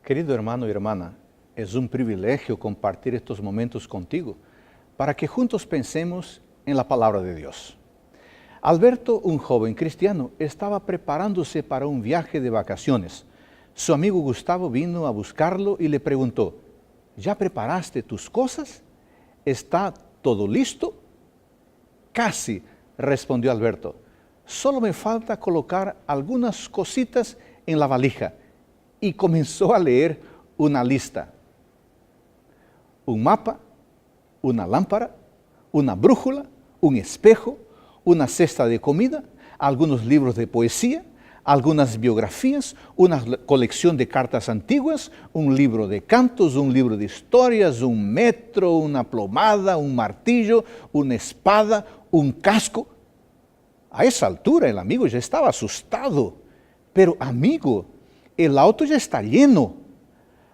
Querido hermano y hermana, es un privilegio compartir estos momentos contigo para que juntos pensemos en la palabra de Dios. Alberto, un joven cristiano, estaba preparándose para un viaje de vacaciones. Su amigo Gustavo vino a buscarlo y le preguntó: ¿ya preparaste tus cosas? ¿Está todo listo? Casi, respondió Alberto. Solo me falta colocar algunas cositas en la valija. Y comenzó a leer una lista. Un mapa, una lámpara, una brújula, un espejo, una cesta de comida, algunos libros de poesía, algunas biografías, una colección de cartas antiguas, un libro de cantos, un libro de historias, un metro, una plomada, un martillo, una espada, un casco. A esa altura el amigo ya estaba asustado. Pero amigo, el auto ya está lleno.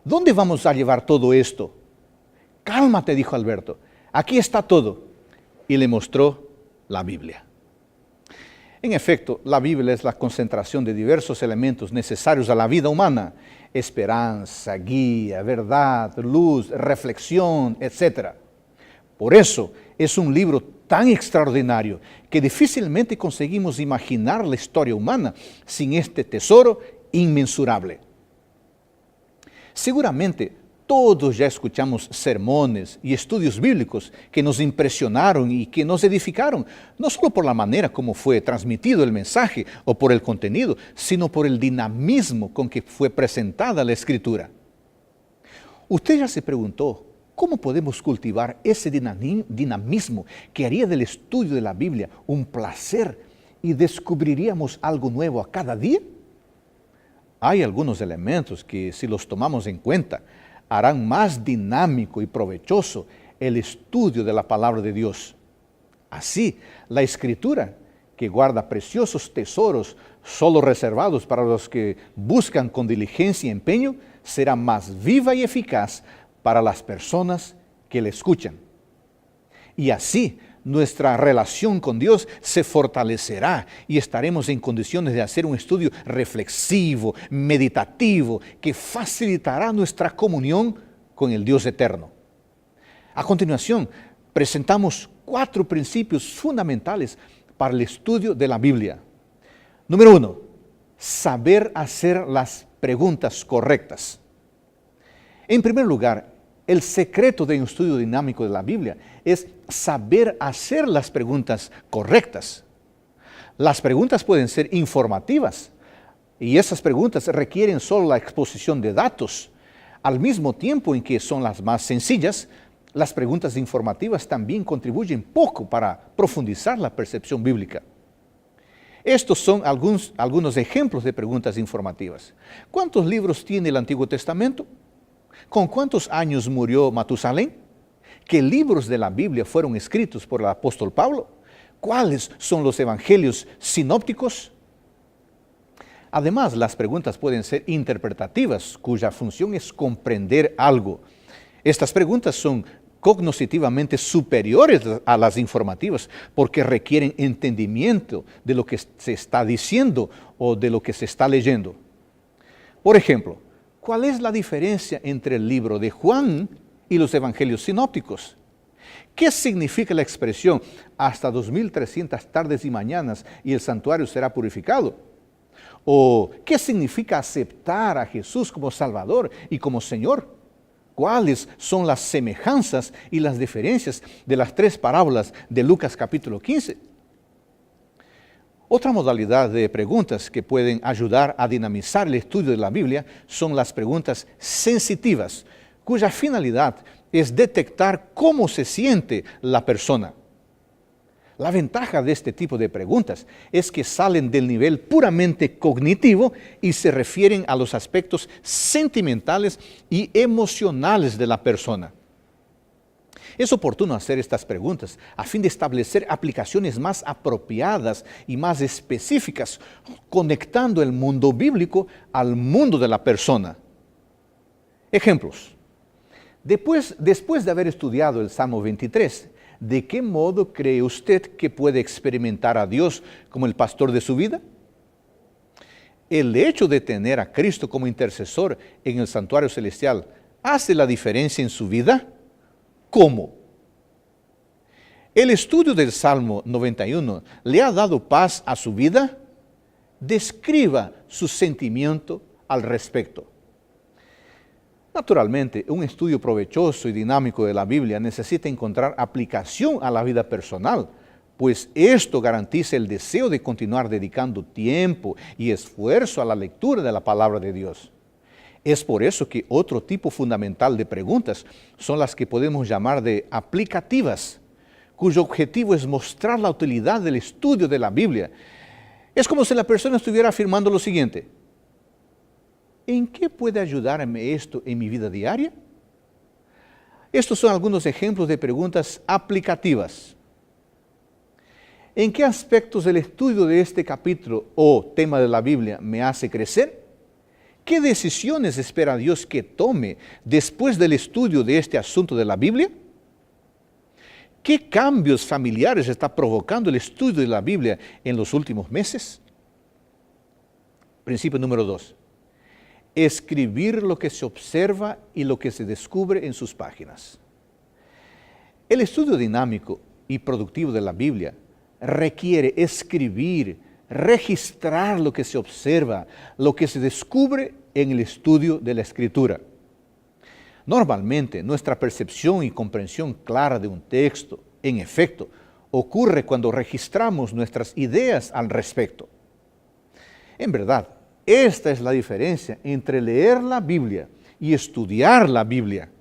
¿Dónde vamos a llevar todo esto? Cálmate, dijo Alberto. Aquí está todo. Y le mostró la Biblia. En efecto, la Biblia es la concentración de diversos elementos necesarios a la vida humana: esperanza, guía, verdad, luz, reflexión, etc. Por eso es un libro tan extraordinario que difícilmente conseguimos imaginar la historia humana sin este tesoro inmensurable. Seguramente todos ya escuchamos sermones y estudios bíblicos que nos impresionaron y que nos edificaron, no solo por la manera como fue transmitido el mensaje o por el contenido, sino por el dinamismo con que fue presentada la Escritura. Usted ya se preguntó: ¿cómo podemos cultivar ese dinamismo que haría del estudio de la Biblia un placer y descubriríamos algo nuevo a cada día? Hay algunos elementos que, si los tomamos en cuenta, harán más dinámico y provechoso el estudio de la palabra de Dios. Así, la Escritura, que guarda preciosos tesoros solo reservados para los que buscan con diligencia y empeño, será más viva y eficaz para las personas que le escuchan. Y así, nuestra relación con Dios se fortalecerá y estaremos en condiciones de hacer un estudio reflexivo, meditativo, que facilitará nuestra comunión con el Dios eterno. A continuación, presentamos 4 principios fundamentales para el estudio de la Biblia. Número 1, saber hacer las preguntas correctas. En primer lugar, el secreto de un estudio dinámico de la Biblia es saber hacer las preguntas correctas. Las preguntas pueden ser informativas y esas preguntas requieren solo la exposición de datos. Al mismo tiempo en que son las más sencillas, las preguntas informativas también contribuyen poco para profundizar la percepción bíblica. Estos son algunos ejemplos de preguntas informativas. ¿Cuántos libros tiene el Antiguo Testamento? ¿Con cuántos años murió Matusalén? ¿Qué libros de la Biblia fueron escritos por el apóstol Pablo? ¿Cuáles son los evangelios sinópticos? Además, las preguntas pueden ser interpretativas, cuya función es comprender algo. Estas preguntas son cognitivamente superiores a las informativas porque requieren entendimiento de lo que se está diciendo o de lo que se está leyendo. Por ejemplo, ¿cuál es la diferencia entre el libro de Juan y los evangelios sinópticos? ¿Qué significa la expresión hasta 2300 tardes y mañanas y el santuario será purificado? ¿O qué significa aceptar a Jesús como Salvador y como Señor? ¿Cuáles son las semejanzas y las diferencias de las 3 parábolas de Lucas capítulo 15? Otra modalidad de preguntas que pueden ayudar a dinamizar el estudio de la Biblia son las preguntas sensitivas, cuya finalidad es detectar cómo se siente la persona. La ventaja de este tipo de preguntas es que salen del nivel puramente cognitivo y se refieren a los aspectos sentimentales y emocionales de la persona. Es oportuno hacer estas preguntas a fin de establecer aplicaciones más apropiadas y más específicas, conectando el mundo bíblico al mundo de la persona. Ejemplos. Después de haber estudiado el Salmo 23, ¿de qué modo cree usted que puede experimentar a Dios como el pastor de su vida? El hecho de tener a Cristo como intercesor en el santuario celestial hace la diferencia en su vida. ¿Cómo? ¿El estudio del Salmo 91 le ha dado paz a su vida? Describa su sentimiento al respecto. Naturalmente, un estudio provechoso y dinámico de la Biblia necesita encontrar aplicación a la vida personal, pues esto garantiza el deseo de continuar dedicando tiempo y esfuerzo a la lectura de la palabra de Dios. Es por eso que otro tipo fundamental de preguntas son las que podemos llamar de aplicativas, cuyo objetivo es mostrar la utilidad del estudio de la Biblia. Es como si la persona estuviera afirmando lo siguiente: ¿en qué puede ayudarme esto en mi vida diaria? Estos son algunos ejemplos de preguntas aplicativas. ¿En qué aspectos del estudio de este capítulo o tema de la Biblia me hace crecer? ¿Qué decisiones espera Dios que tome después del estudio de este asunto de la Biblia? ¿Qué cambios familiares está provocando el estudio de la Biblia en los últimos meses? Principio número 2. Escribir lo que se observa y lo que se descubre en sus páginas. El estudio dinámico y productivo de la Biblia requiere escribir, registrar lo que se observa, lo que se descubre en el estudio de la Escritura. Normalmente, nuestra percepción y comprensión clara de un texto, en efecto, ocurre cuando registramos nuestras ideas al respecto. En verdad, esta es la diferencia entre leer la Biblia y estudiar la Biblia.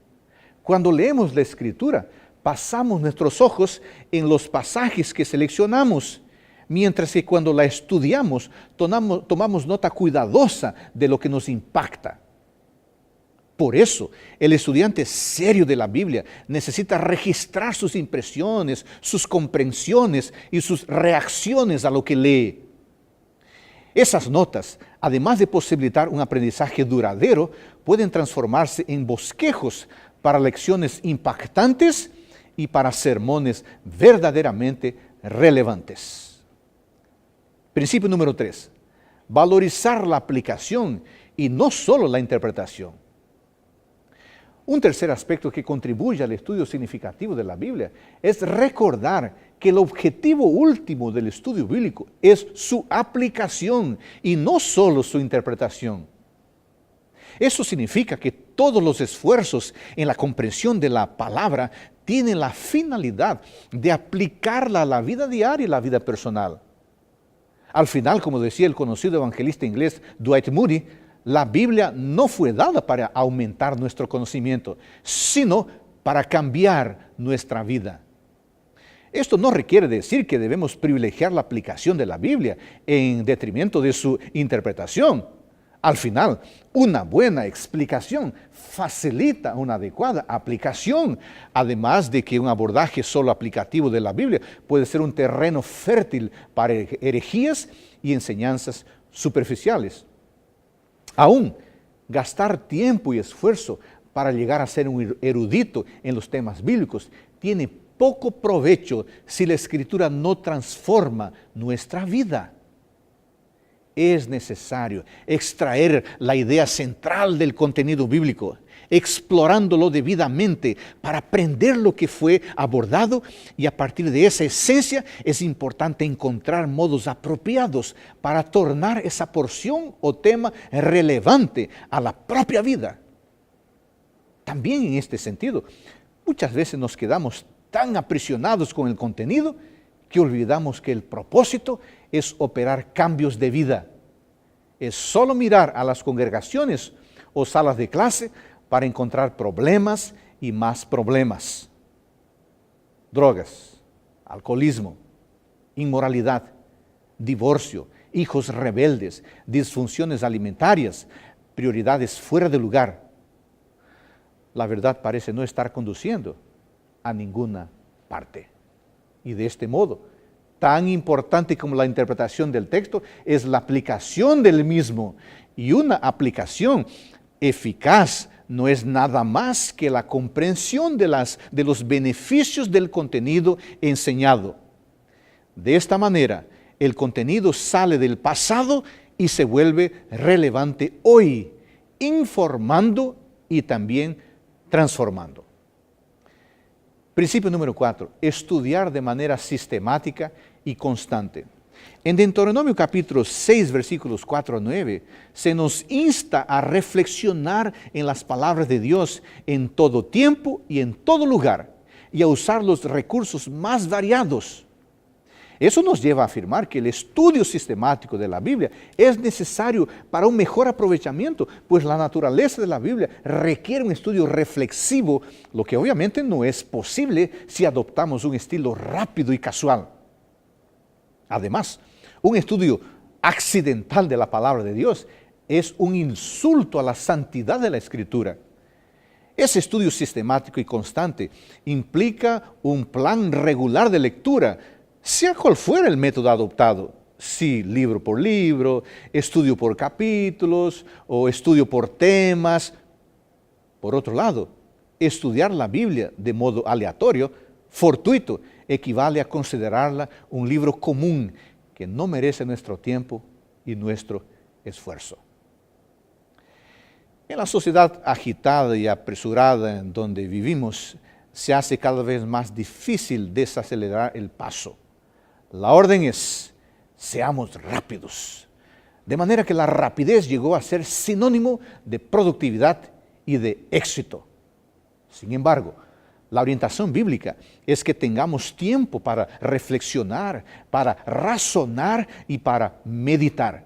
Cuando leemos la Escritura, pasamos nuestros ojos en los pasajes que seleccionamos, mientras que cuando la estudiamos, tomamos nota cuidadosa de lo que nos impacta. Por eso, el estudiante serio de la Biblia necesita registrar sus impresiones, sus comprensiones y sus reacciones a lo que lee. Esas notas, además de posibilitar un aprendizaje duradero, pueden transformarse en bosquejos para lecciones impactantes y para sermones verdaderamente relevantes. Principio número 3. Valorizar la aplicación y no solo la interpretación. Un tercer aspecto que contribuye al estudio significativo de la Biblia es recordar que el objetivo último del estudio bíblico es su aplicación y no solo su interpretación. Eso significa que todos los esfuerzos en la comprensión de la palabra tienen la finalidad de aplicarla a la vida diaria y la vida personal. Al final, como decía el conocido evangelista inglés Dwight Moody, la Biblia no fue dada para aumentar nuestro conocimiento, sino para cambiar nuestra vida. Esto no requiere decir que debemos privilegiar la aplicación de la Biblia en detrimento de su interpretación. Al final, una buena explicación facilita una adecuada aplicación, además de que un abordaje solo aplicativo de la Biblia puede ser un terreno fértil para herejías y enseñanzas superficiales. Aún, gastar tiempo y esfuerzo para llegar a ser un erudito en los temas bíblicos tiene poco provecho si la Escritura no transforma nuestra vida. Es necesario extraer la idea central del contenido bíblico, explorándolo debidamente para aprender lo que fue abordado, y a partir de esa esencia es importante encontrar modos apropiados para tornar esa porción o tema relevante a la propia vida. También en este sentido, muchas veces nos quedamos tan aprisionados con el contenido que olvidamos que el propósito es operar cambios de vida. Es solo mirar a las congregaciones o salas de clase para encontrar problemas y más problemas. Drogas, alcoholismo, inmoralidad, divorcio, hijos rebeldes, disfunciones alimentarias, prioridades fuera de lugar. La verdad parece no estar conduciendo a ninguna parte. Y de este modo, tan importante como la interpretación del texto es la aplicación del mismo. Y una aplicación eficaz no es nada más que la comprensión de los beneficios del contenido enseñado. De esta manera, el contenido sale del pasado y se vuelve relevante hoy, informando y también transformando. Principio número 4, estudiar de manera sistemática y constante. En Deuteronomio capítulo 6, versículos 4 a 9, se nos insta a reflexionar en las palabras de Dios en todo tiempo y en todo lugar, y a usar los recursos más variados. Eso nos lleva a afirmar que el estudio sistemático de la Biblia es necesario para un mejor aprovechamiento, pues la naturaleza de la Biblia requiere un estudio reflexivo, lo que obviamente no es posible si adoptamos un estilo rápido y casual. Además, un estudio accidental de la palabra de Dios es un insulto a la santidad de la Escritura. Ese estudio sistemático y constante implica un plan regular de lectura, sea cual fuera el método adoptado, si libro por libro, estudio por capítulos o estudio por temas. Por otro lado, estudiar la Biblia de modo aleatorio, fortuito, equivale a considerarla un libro común que no merece nuestro tiempo y nuestro esfuerzo. En la sociedad agitada y apresurada en donde vivimos, se hace cada vez más difícil desacelerar el paso. La orden es, seamos rápidos. De manera que la rapidez llegó a ser sinónimo de productividad y de éxito. Sin embargo, la orientación bíblica es que tengamos tiempo para reflexionar, para razonar y para meditar.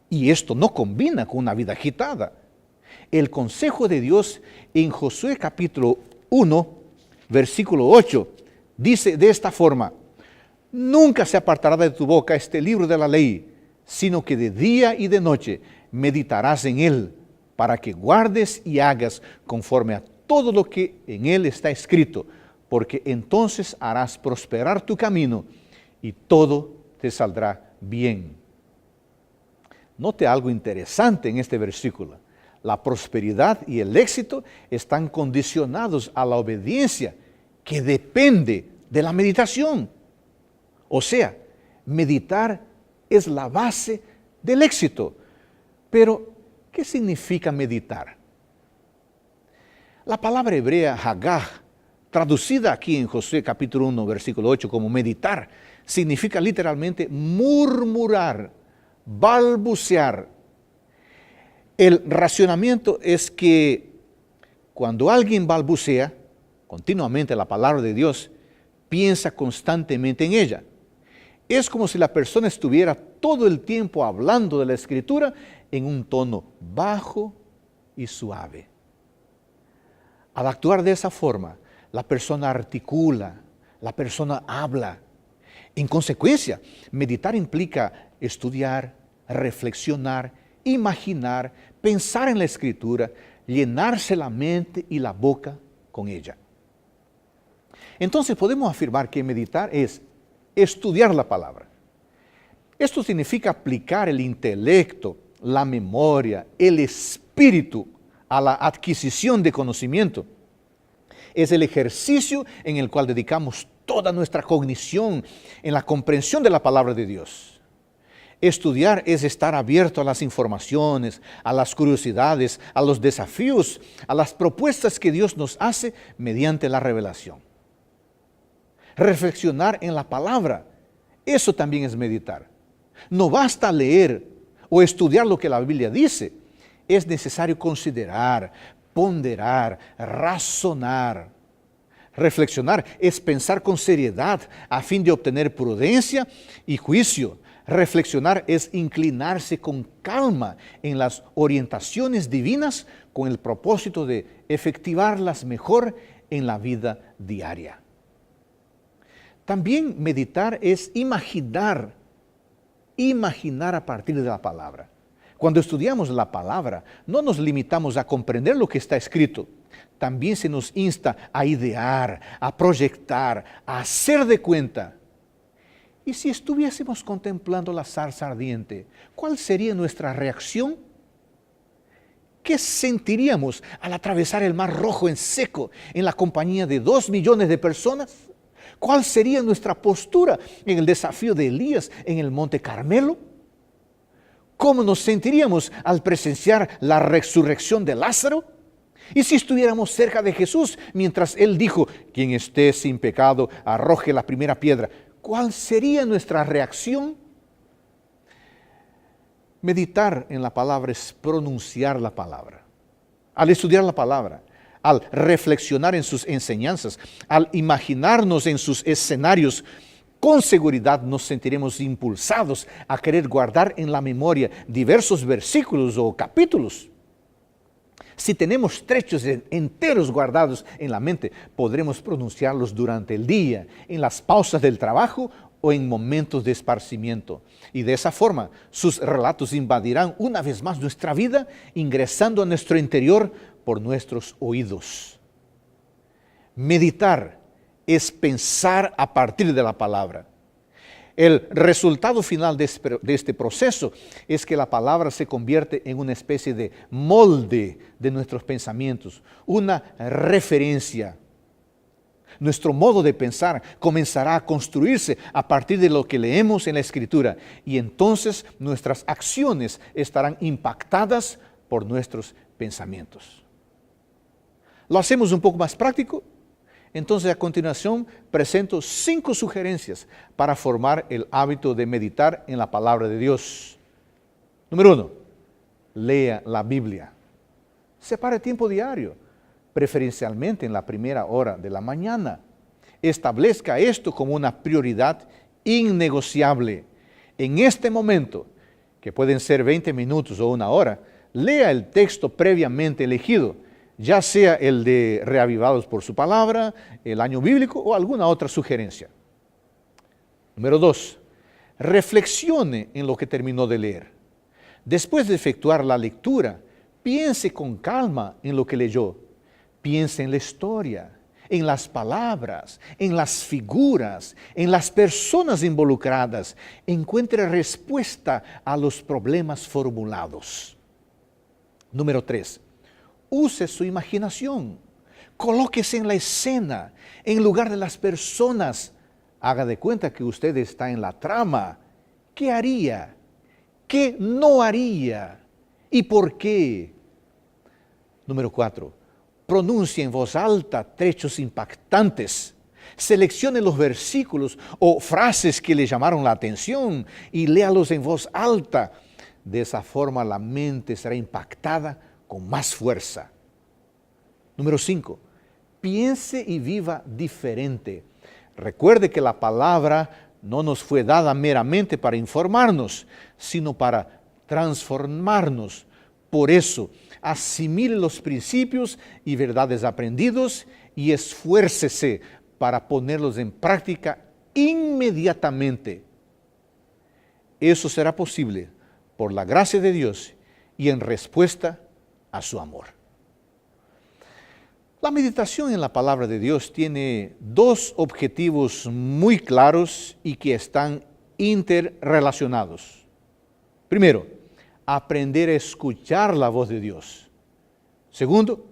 Y esto no combina con una vida agitada. El consejo de Dios en Josué capítulo 1, versículo 8, dice de esta forma: nunca se apartará de tu boca este libro de la ley, sino que de día y de noche meditarás en él, para que guardes y hagas conforme a todo lo que en él está escrito, porque entonces harás prosperar tu camino y todo te saldrá bien. Note algo interesante en este versículo. La prosperidad y el éxito están condicionados a la obediencia, que depende de la meditación. O sea, meditar es la base del éxito. Pero, ¿qué significa meditar? La palabra hebrea hagah, traducida aquí en Josué capítulo 1, versículo 8 como meditar, significa literalmente murmurar, balbucear. El racionamiento es que cuando alguien balbucea continuamente la palabra de Dios, piensa constantemente en ella. Es como si la persona estuviera todo el tiempo hablando de la Escritura en un tono bajo y suave. Al actuar de esa forma, la persona articula, la persona habla. En consecuencia, meditar implica estudiar, reflexionar, imaginar, pensar en la Escritura, llenarse la mente y la boca con ella. Entonces podemos afirmar que meditar es estudiar la palabra. Esto significa aplicar el intelecto, la memoria, el espíritu a la adquisición de conocimiento. Es el ejercicio en el cual dedicamos toda nuestra cognición en la comprensión de la palabra de Dios. Estudiar es estar abierto a las informaciones, a las curiosidades, a los desafíos, a las propuestas que Dios nos hace mediante la revelación. Reflexionar en la palabra, eso también es meditar. No basta leer o estudiar lo que la Biblia dice. Es necesario considerar, ponderar, razonar. Reflexionar es pensar con seriedad a fin de obtener prudencia y juicio. Reflexionar es inclinarse con calma en las orientaciones divinas con el propósito de efectivarlas mejor en la vida diaria. También meditar es imaginar a partir de la palabra. Cuando estudiamos la palabra, no nos limitamos a comprender lo que está escrito. También se nos insta a idear, a proyectar, a hacer de cuenta. ¿Y si estuviésemos contemplando la zarza ardiente, cuál sería nuestra reacción? ¿Qué sentiríamos al atravesar el Mar Rojo en seco en la compañía de 2 millones de personas? ¿Cuál sería nuestra postura en el desafío de Elías en el Monte Carmelo? ¿Cómo nos sentiríamos al presenciar la resurrección de Lázaro? ¿Y si estuviéramos cerca de Jesús mientras Él dijo, quien esté sin pecado, arroje la primera piedra? ¿Cuál sería nuestra reacción? Meditar en la palabra es pronunciar la palabra. Al estudiar la palabra, al reflexionar en sus enseñanzas, al imaginarnos en sus escenarios, con seguridad nos sentiremos impulsados a querer guardar en la memoria diversos versículos o capítulos. Si tenemos trechos enteros guardados en la mente, podremos pronunciarlos durante el día, en las pausas del trabajo o en momentos de esparcimiento. Y de esa forma, sus relatos invadirán una vez más nuestra vida, ingresando a nuestro interior por nuestros oídos. Meditar es pensar a partir de la palabra. El resultado final de este proceso es que la palabra se convierte en una especie de molde de nuestros pensamientos, una referencia. Nuestro modo de pensar comenzará a construirse a partir de lo que leemos en la Escritura y entonces nuestras acciones estarán impactadas por nuestros pensamientos. ¿Lo hacemos un poco más práctico? Entonces, a continuación, presento 5 sugerencias para formar el hábito de meditar en la palabra de Dios. Número 1, lea la Biblia. Separe tiempo diario, preferencialmente en la primera hora de la mañana. Establezca esto como una prioridad innegociable. En este momento, que pueden ser 20 minutos o 1 hora, lea el texto previamente elegido, ya sea el de Reavivados por su Palabra, el año bíblico o alguna otra sugerencia. Número 2, reflexione en lo que terminó de leer. Después de efectuar la lectura, piense con calma en lo que leyó. Piense en la historia, en las palabras, en las figuras, en las personas involucradas. Encuentre respuesta a los problemas formulados. Número 3, use su imaginación, colóquese en la escena, en lugar de las personas. Haga de cuenta que usted está en la trama. ¿Qué haría? ¿Qué no haría? ¿Y por qué? Número 4, pronuncie en voz alta trechos impactantes. Seleccione los versículos o frases que le llamaron la atención y léalos en voz alta. De esa forma la mente será impactada con más fuerza. Número 5, piense y viva diferente. Recuerde que la palabra no nos fue dada meramente para informarnos, sino para transformarnos. Por eso, asimile los principios y verdades aprendidos y esfuércese para ponerlos en práctica inmediatamente. Eso será posible por la gracia de Dios y en respuesta a su amor. La meditación en la palabra de Dios tiene 2 objetivos muy claros y que están interrelacionados. Primero, aprender a escuchar la voz de Dios. Segundo,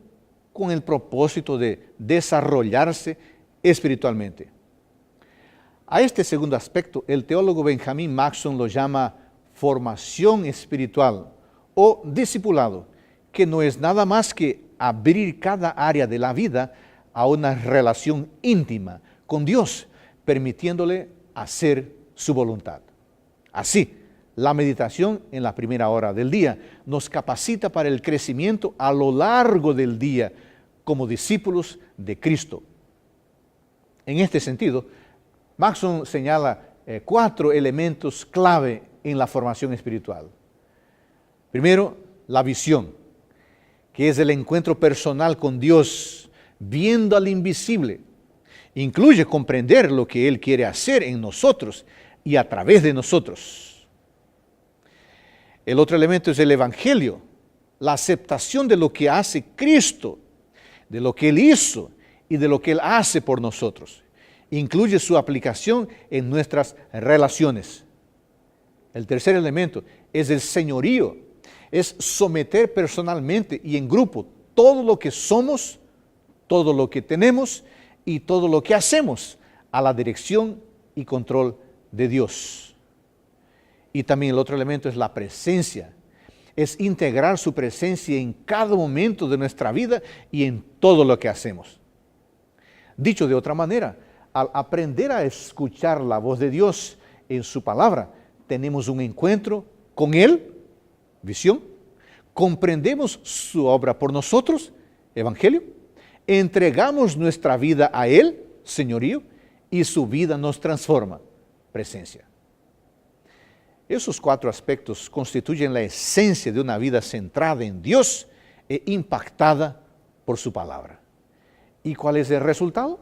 con el propósito de desarrollarse espiritualmente. A este segundo aspecto, el teólogo Benjamin Maxson lo llama formación espiritual o discipulado, que no es nada más que abrir cada área de la vida a una relación íntima con Dios, permitiéndole hacer su voluntad. Así, la meditación en la primera hora del día nos capacita para el crecimiento a lo largo del día como discípulos de Cristo. En este sentido, Maxson señala 4 elementos clave en la formación espiritual. Primero, la visión, que es el encuentro personal con Dios, viendo al invisible. Incluye comprender lo que Él quiere hacer en nosotros y a través de nosotros. El otro elemento es el Evangelio, la aceptación de lo que hace Cristo, de lo que Él hizo y de lo que Él hace por nosotros. Incluye su aplicación en nuestras relaciones. El tercer elemento es el señorío, es someter personalmente y en grupo todo lo que somos, todo lo que tenemos y todo lo que hacemos a la dirección y control de Dios. Y también el otro elemento es la presencia. Es integrar su presencia en cada momento de nuestra vida y en todo lo que hacemos. Dicho de otra manera, al aprender a escuchar la voz de Dios en su palabra, tenemos un encuentro con Él, visión, comprendemos su obra por nosotros, evangelio, entregamos nuestra vida a Él, señorío, y su vida nos transforma, presencia. Esos 4 aspectos constituyen la esencia de una vida centrada en Dios e impactada por su palabra. ¿Y cuál es el resultado?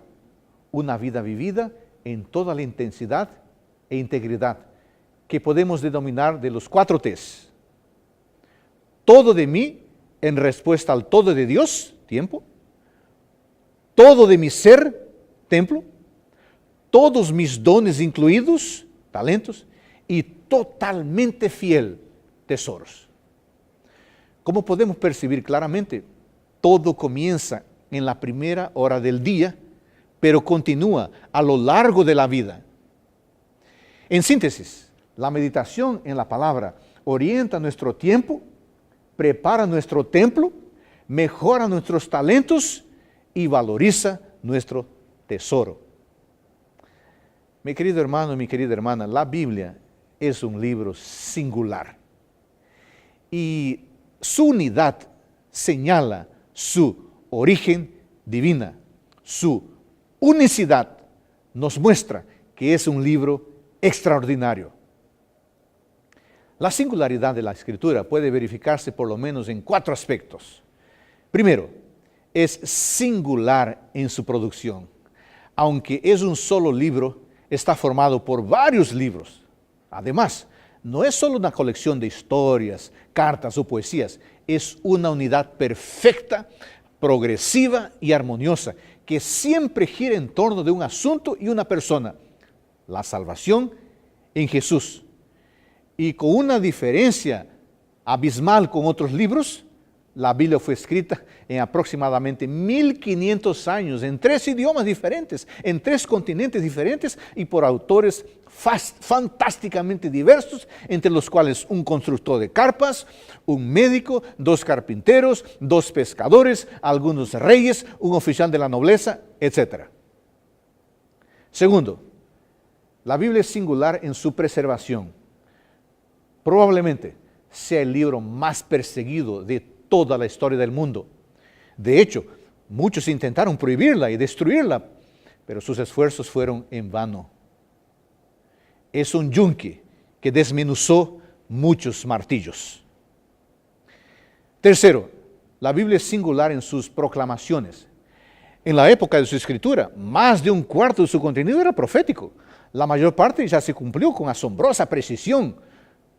Una vida vivida en toda la intensidad e integridad que podemos denominar de los 4 T's. Todo de mí en respuesta al todo de Dios, tiempo. Todo de mi ser, templo. Todos mis dones incluidos, talentos. Y totalmente fiel, tesoros. Como podemos percibir claramente, todo comienza en la primera hora del día, pero continúa a lo largo de la vida. En síntesis, la meditación en la palabra orienta nuestro tiempo, prepara nuestro templo, mejora nuestros talentos y valoriza nuestro tesoro. Mi querido hermano, mi querida hermana, la Biblia es un libro singular y su unidad señala su origen divina. Su unicidad nos muestra que es un libro extraordinario. La singularidad de la Escritura puede verificarse por lo menos en 4 aspectos. Primero, es singular en su producción. Aunque es un solo libro, está formado por varios libros. Además, no es solo una colección de historias, cartas o poesías, es una unidad perfecta, progresiva y armoniosa, que siempre gira en torno de un asunto y una persona, la salvación en Jesús. Y con una diferencia abismal con otros libros, la Biblia fue escrita en aproximadamente 1500 años, en 3 idiomas diferentes, en 3 continentes diferentes y por autores fantásticamente diversos, entre los cuales un constructor de carpas, un médico, 2 carpinteros, 2 pescadores, algunos reyes, un oficial de la nobleza, etc. Segundo, la Biblia es singular en su preservación. Probablemente sea el libro más perseguido de toda la historia del mundo. De hecho, muchos intentaron prohibirla y destruirla, pero sus esfuerzos fueron en vano. Es un yunque que desmenuzó muchos martillos. Tercero, la Biblia es singular en sus proclamaciones. En la época de su escritura, más de 1/4 de su contenido era profético. La mayor parte ya se cumplió con asombrosa precisión.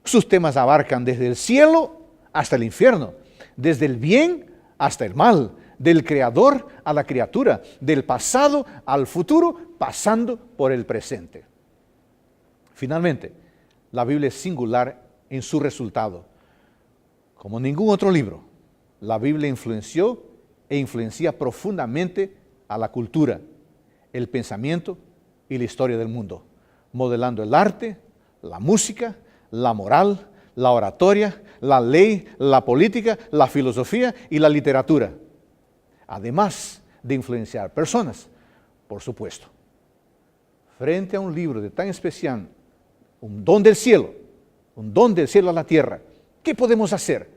Sus temas abarcan desde el cielo hasta el infierno, desde el bien hasta el mal, del creador a la criatura, del pasado al futuro, pasando por el presente. Finalmente, la Biblia es singular en su resultado. Como ningún otro libro, la Biblia influenció e influencia profundamente a la cultura, el pensamiento y la historia del mundo, modelando el arte, la música, la moral, la oratoria, la ley, la política, la filosofía y la literatura. Además de influenciar personas, por supuesto. Frente a un libro de tan especial, un don del cielo a la tierra, ¿qué podemos hacer?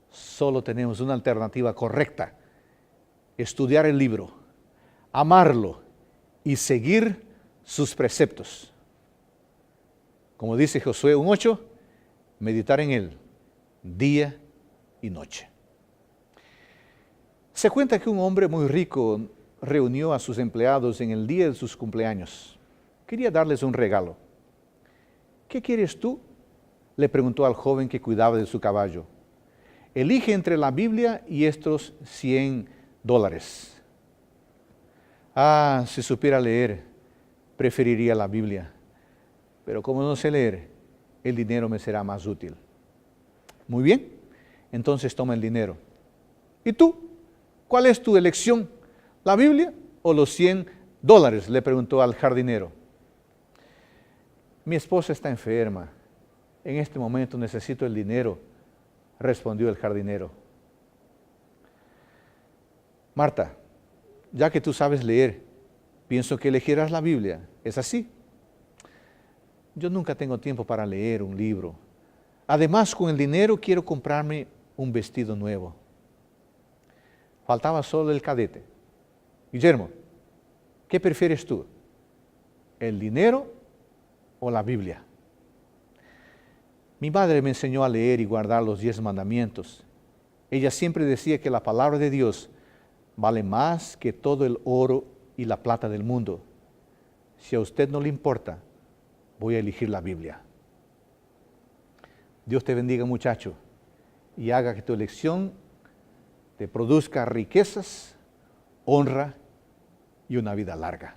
Solo tenemos una alternativa correcta: estudiar el libro, amarlo y seguir sus preceptos. Como dice Josué 1:8, meditar en él día y noche. Se cuenta que un hombre muy rico reunió a sus empleados en el día de sus cumpleaños. Quería darles un regalo. ¿Qué quieres tú?, le preguntó al joven que cuidaba de su caballo. Elige entre la Biblia y estos $100. Ah, si supiera leer, preferiría la Biblia. Pero como no sé leer, el dinero me será más útil. Muy bien, entonces toma el dinero. ¿Y tú? ¿Cuál es tu elección? ¿La Biblia o los $100? Le preguntó al jardinero. Mi esposa está enferma En este momento necesito el dinero, respondió el jardinero. Marta, ya que tú sabes leer, pienso que elegirás la Biblia. ¿Es así? Yo nunca tengo tiempo para leer un libro. Además, con el dinero quiero comprarme un vestido nuevo. Faltaba solo el cadete. Guillermo, ¿qué prefieres tú? ¿El dinero o la Biblia? Mi madre me enseñó a leer y guardar los 10 mandamientos. Ella siempre decía que la palabra de Dios vale más que todo el oro y la plata del mundo. Si a usted no le importa, voy a elegir la Biblia. Dios te bendiga, muchacho, y haga que tu elección te produzca riquezas, honra y una vida larga.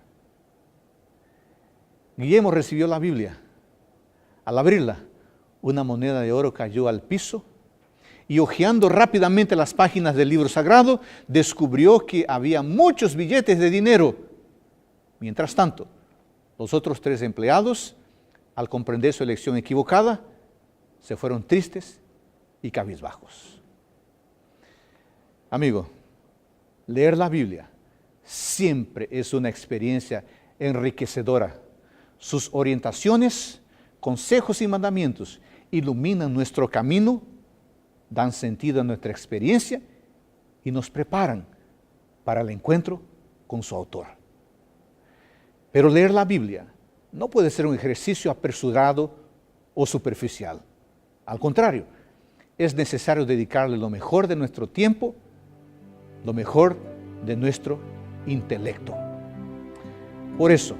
Guillermo recibió la Biblia. Al abrirla, una moneda de oro cayó al piso y hojeando rápidamente las páginas del libro sagrado, descubrió que había muchos billetes de dinero. Mientras tanto, los otros 3 empleados, al comprender su elección equivocada, se fueron tristes y cabizbajos. Amigo, leer la Biblia siempre es una experiencia enriquecedora. Sus orientaciones, consejos y mandamientos iluminan nuestro camino, dan sentido a nuestra experiencia y nos preparan para el encuentro con su autor. Pero leer la Biblia no puede ser un ejercicio apresurado o superficial. Al contrario, es necesario dedicarle lo mejor de nuestro tiempo, lo mejor de nuestro intelecto. Por eso,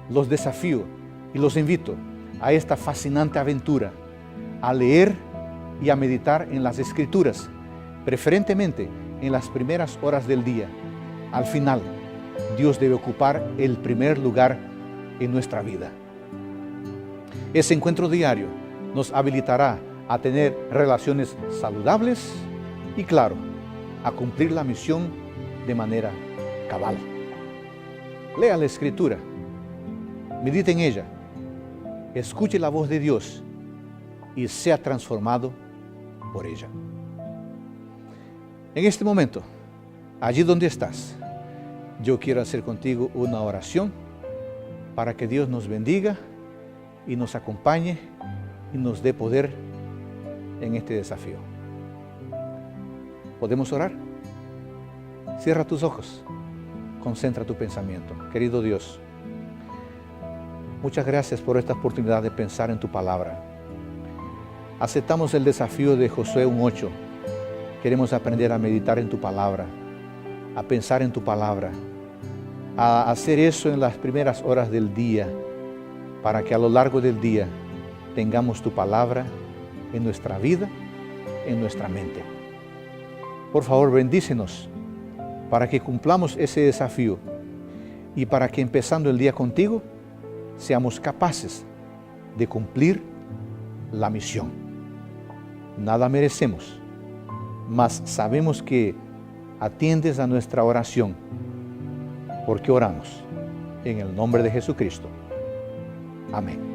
los desafío y los invito a esta fascinante aventura, a leer y a meditar en las Escrituras, preferentemente en las primeras horas del día. Al final, Dios debe ocupar el primer lugar en nuestra vida. Ese encuentro diario nos habilitará a tener relaciones saludables y, claro, a cumplir la misión de manera cabal. Lea la Escritura, medite en ella, escuche la voz de Dios y sea transformado por ella. En este momento, allí donde estás, yo quiero hacer contigo una oración para que Dios nos bendiga y nos acompañe y nos dé poder en este desafío. ¿Podemos orar? Cierra tus ojos, concentra tu pensamiento. Querido Dios, muchas gracias por esta oportunidad de pensar en tu palabra. Aceptamos el desafío de Josué 1:8. Queremos aprender a meditar en tu palabra, a pensar en tu palabra, a hacer eso en las primeras horas del día, para que a lo largo del día tengamos tu palabra en nuestra vida, en nuestra mente. Por favor, bendícenos para que cumplamos ese desafío y para que empezando el día contigo, seamos capaces de cumplir la misión. Nada merecemos, mas sabemos que atiendes a nuestra oración, porque oramos en el nombre de Jesucristo. Amén.